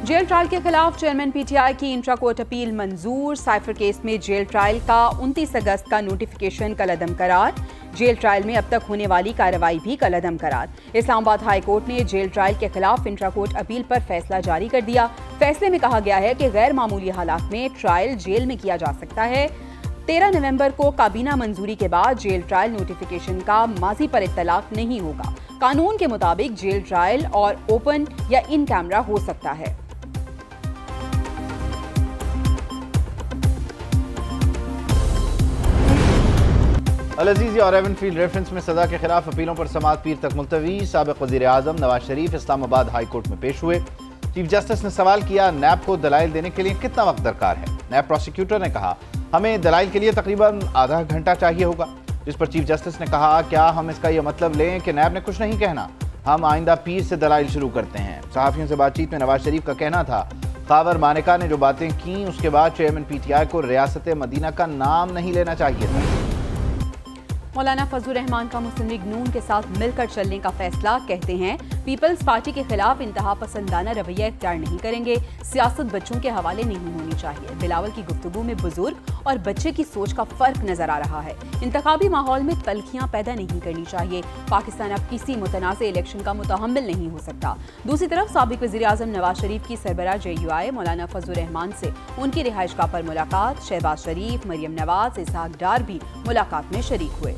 Jail trial के खिलाफ chairman PTI की इंट्रा कोर्ट अपील मंजूर। साइफर केस में जेल ट्रायल का 29 अगस्त का नोटिफिकेशन कलअदम करार। जेल ट्रायल में अब तक होने वाली कार्रवाई भी कलअदम करार। इस्लामाबाद हाई कोर्ट ने जेल ट्रायल के खिलाफ इंट्रा कोर्ट अपील पर फैसला जारी कर दिया। फैसले में कहा गया है कि गैर मामूली हालात में ट्रायल जेल में किया जा सकता है। 13 नवंबर को काबीना मंजूरी के बाद जेल ट्रायल नोटिफिकेशन का माजी पर इत्तलाक नहीं होगा। कानून के मुताबिक जेल ट्रायल और ओपन या इन कैमरा हो सकता है। अल अजीज़ी और एवनफील्ड रेफरेंस में सजा के खिलाफ अपीलों पर समाअत पीर तक मुलतवी। साबिक़ वज़ीर आज़म नवाज शरीफ इस्लामाबाद हाई कोर्ट में पेश हुए। चीफ जस्टिस ने सवाल किया, नैब को दलाइल देने के लिए कितना वक्त दरकार है। नैब प्रोसिक्यूटर ने कहा, हमें दलाइल के लिए तकरीबन आधा घंटा चाहिए होगा। जिस पर चीफ जस्टिस ने कहा, क्या हम इसका यह मतलब लें कि नैब ने कुछ नहीं कहना, हम आइंदा पीर से दलाइल शुरू करते हैं। सहाफ़ियों से बातचीत में नवाज शरीफ का कहना था, खावर मानेका ने जो बातें की उसके बाद चेयरमैन पीटीआई को रियासत मदीना का नाम नहीं लेना चाहिए था। मौलाना फजलुर रहमान का मुस्लिम लीग नून के साथ मिलकर चलने का फैसला। कहते हैं, पीपल्स पार्टी के खिलाफ इंतहा पसंदाना रवैया इख्तियार नहीं करेंगे। सियासत बच्चों के हवाले नहीं होनी चाहिए। बिलावल की गुफ्तगू में बुजुर्ग और बच्चे की सोच का फर्क नजर आ रहा है। इंतखाबी माहौल में तल्खियां पैदा नहीं करनी चाहिए। पाकिस्तान अब किसी मुतनाज़ इलेक्शन का मुतहम्मिल नहीं हो सकता। दूसरी तरफ साबिक़ वज़ीर आज़म नवाज शरीफ की सरबराह JUI मौलाना फजलुर रहमान से उनकी रिहाइशगाह पर मुलाकात। शहबाज शरीफ, मरियम नवाज, इसहाक डार भी मुलाकात में शरीक हुए।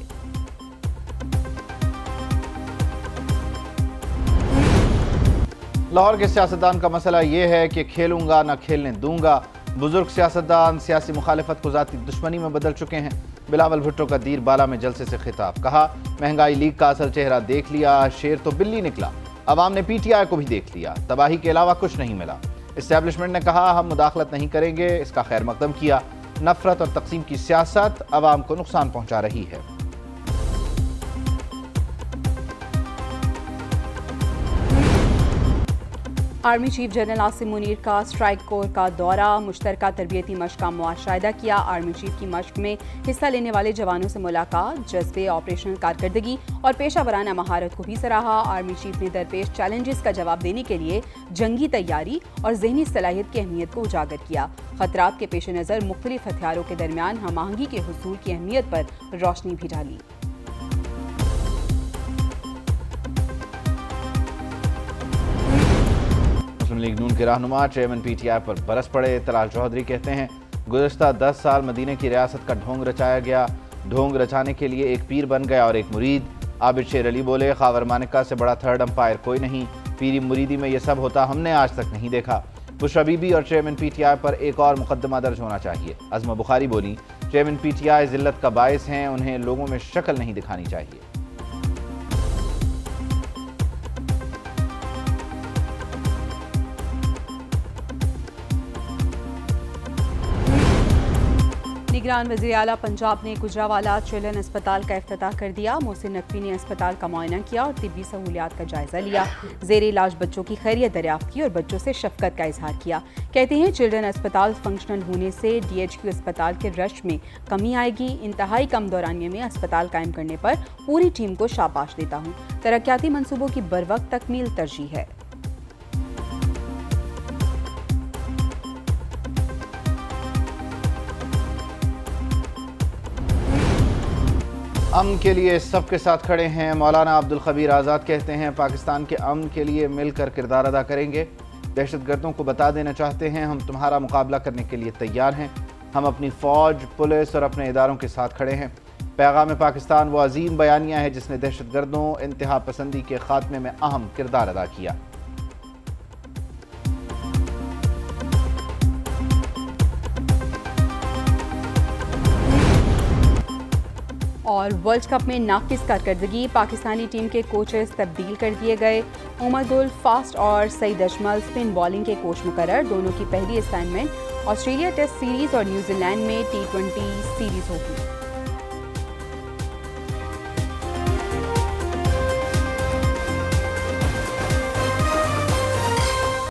लाहौर के सियासतदान का मसला ये है कि खेलूंगा न खेलने दूंगा। बुजुर्ग सियासतदान सियासी मुखालिफत को ज़ाती दुश्मनी में बदल चुके हैं। बिलावल भुट्टो का दीर बाला में जलसे से खिताब। कहा, महंगाई लीग का असल चेहरा देख लिया, शेर तो बिल्ली निकला। अवाम ने PTI को भी देख लिया, तबाही के अलावा कुछ नहीं मिला। इस्टेब्लिशमेंट ने कहा, हम मुदाखलत नहीं करेंगे, इसका खैर मकदम किया। नफरत और तकसीम की सियासत अवाम को नुकसान पहुंचा रही है। Army chief general Asim Munir का स्ट्राइक कोर का दौरा। मुश्तरका तरबियती मश्क का मुआशाहिदा किया। आर्मी चीफ की मश्क में हिस्सा लेने वाले जवानों से मुलाकात। जज्बे, ऑपरेशनल कारकर्दगी और पेशा वराना महारत को भी सराहा। आर्मी चीफ ने दरपेश चैलेंजेस का जवाब देने के लिए जंगी तैयारी और ज़हनी सलाहियत की अहमियत को उजागर किया। खतरात के पेश नज़र मुख्तलिफ हथियारों के दरमियान हम आहंगी के हुसूल की अहमियत पर रोशनी भी डाली। लीग नून के रहनुमा चेयरमैन PTI पर बरस पड़े। तलाल चौधरी कहते हैं, गुज़श्ता 10 साल मदीने की रियासत का ढोंग रचाया गया। ढोंग रचाने के लिए एक पीर बन गया और एक मुरीद। आबिद शेर अली बोले, खावर मानिका से बड़ा थर्ड अंपायर कोई नहीं। पीरी मुरीदी में यह सब होता हमने आज तक नहीं देखा। बुशरा बीबी और चेयरमैन PTI पर एक और मुकदमा दर्ज होना चाहिए। अज़मा बुखारी बोली, चेयरमैन PTI जिल्लत का बायस हैं, उन्हें लोगों में शक्ल नहीं दिखानी चाहिए। निगरान वज़ीर आला पंजाब ने गुजरावाला चिल्ड्रन अस्पताल का इफ्तिताह कर दिया। मोहसिन नकवी ने अस्पताल का मुआयना किया और तिब्बी सहूलियात का जायजा लिया। ज़ेर इलाज बच्चों की खैरियत दरियाफ्त की और बच्चों से शफकत का इजहार किया। कहते हैं, चिल्ड्रन अस्पताल फंक्शनल होने से DHQ अस्पताल के रश में कमी आएगी। इंतहाई कम दौरानिये में अस्पताल कायम करने पर पूरी टीम को शाबाश देता हूँ। तरक्याती मनसूबों की बरवक्त तकमील तरजीह है। अमन के लिए सबके साथ खड़े हैं। मौलाना अब्दुल खबीर आज़ाद कहते हैं, पाकिस्तान के अमन के लिए मिलकर किरदार अदा करेंगे। दहशतगर्दों को बता देना चाहते हैं, हम तुम्हारा मुकाबला करने के लिए तैयार हैं। हम अपनी फ़ौज, पुलिस और अपने इदारों के साथ खड़े हैं। पैगाम पाकिस्तान वो अजीम बयानिया है जिसने दहशतगर्दों, इंतहा पसंदी के खात्मे में अहम किरदार अदा किया। और वर्ल्ड कप में नाकिस कारकर्दगी, पाकिस्तानी टीम के कोचेस तब्दील कर दिए गए। उमर फास्ट और सईद अजमल स्पिन बॉलिंग के कोच मुकर्रर। दोनों की पहली असाइनमेंट ऑस्ट्रेलिया टेस्ट सीरीज और न्यूजीलैंड में T20 सीरीज होगी।